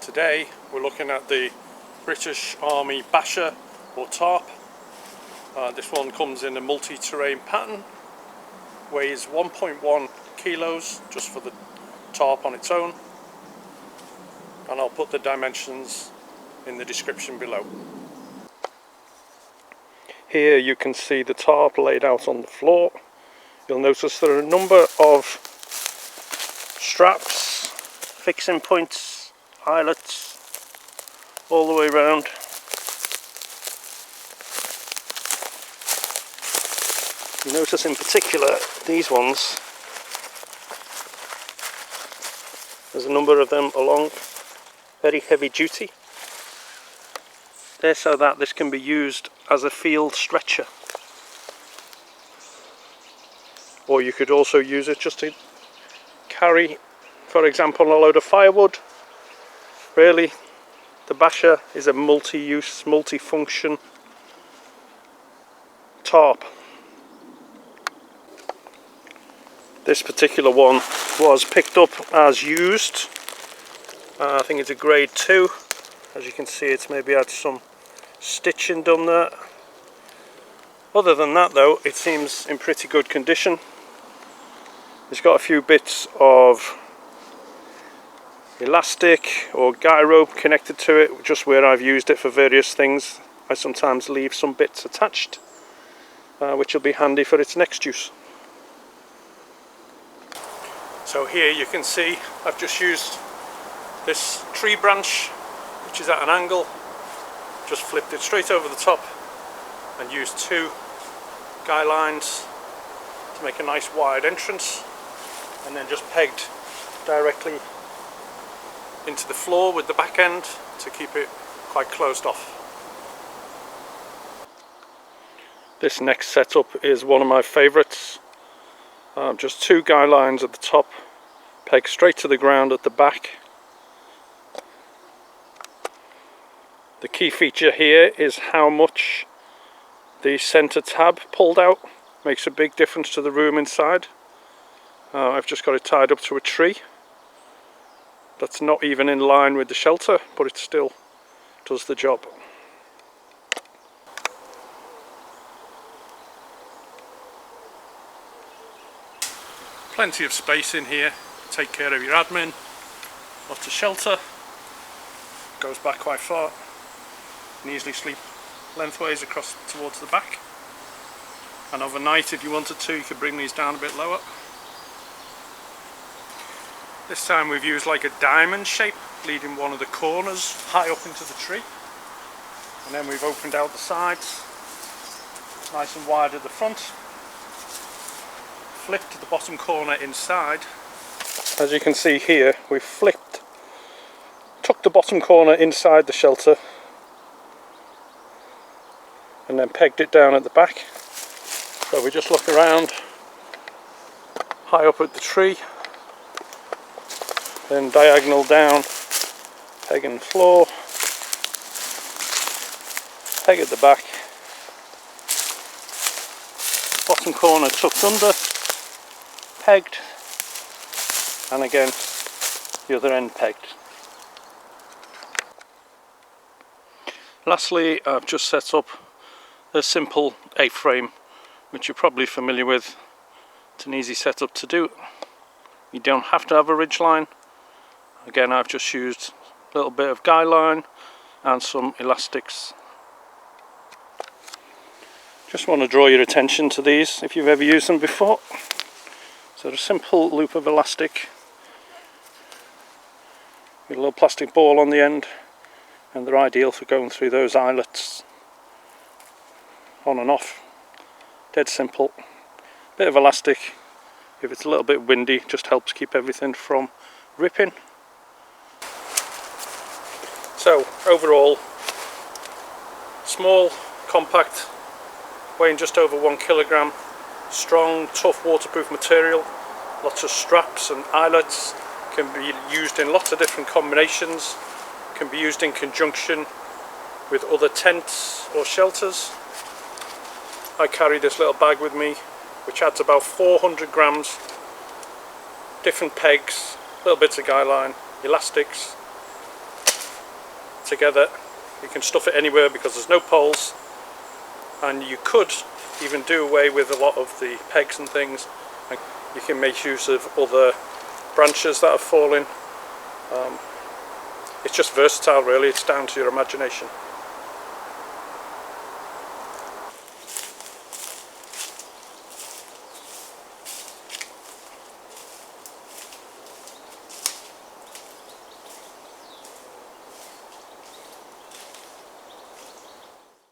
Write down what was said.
Today we're looking at the British Army Basha or tarp. This one comes in a multi-terrain pattern, weighs 1.1 kilos just for the tarp on its own, and I'll put the dimensions in the description below. Here you can see the tarp laid out on the floor. You'll notice there are a number of straps, fixing points, eyelets all the way around. You notice in particular these ones, there's a number of them along, very heavy duty. They're so that this can be used as a field stretcher, or you could also use it just to carry, for example, a load of firewood. Really, the Basha is a multi-use, multi-function tarp. This particular one was picked up as used. I think it's a grade 2. As you can see, it's maybe had some stitching done there. Other than that though, it seems in pretty good condition. It's got a few bits of elastic or guy rope connected to it, just where I've used it for various things. I sometimes leave some bits attached, which will be handy for its next use. So here you can see I've just used this tree branch, which is at an angle, just flipped it straight over the top and used 2 guy lines to make a nice wide entrance, and then just pegged directly into the floor with the back end to keep it quite closed off. This next setup is one of my favourites. Just 2 guy lines at the top, pegged straight to the ground at the back. The key feature here is how much the centre tab pulled out. Makes a big difference to the room inside. I've just got it tied up to a tree. That's not even in line with the shelter, but it still does the job. Plenty of space in here, take care of your admin, lots of shelter, goes back quite far, you can easily sleep lengthways across towards the back, and overnight if you wanted to, you could bring these down a bit lower. This time we've used like a diamond shape, leading one of the corners high up into the tree, and then we've opened out the sides, nice and wide at the front, flipped the bottom corner inside. As you can see here, we've tucked the bottom corner inside the shelter and then pegged it down at the back. So we just look around high up at the tree, then diagonal down, peg in the floor, peg at the back, bottom corner tucked under, pegged, and again the other end pegged. Lastly, I've just set up a simple A-frame, which you're probably familiar with. It's an easy setup to do. You don't have to have a ridge line. Again, I've just used a little bit of guy line and some elastics. Just want to draw your attention to these if you've ever used them before. So a simple loop of elastic with a little plastic ball on the end, and they're ideal for going through those eyelets on and off. Dead simple. Bit of elastic, if it's a little bit windy, just helps keep everything from ripping. So overall, small, compact, weighing just over 1 kilogram, strong, tough, waterproof material, lots of straps and eyelets, can be used in lots of different combinations, can be used in conjunction with other tents or shelters. I carry this little bag with me, which adds about 400 grams, different pegs, little bits of guy line, elastics, together. You can stuff it anywhere because there's no poles, and you could even do away with a lot of the pegs and things, and you can make use of other branches that have fallen. It's just versatile really, it's down to your imagination.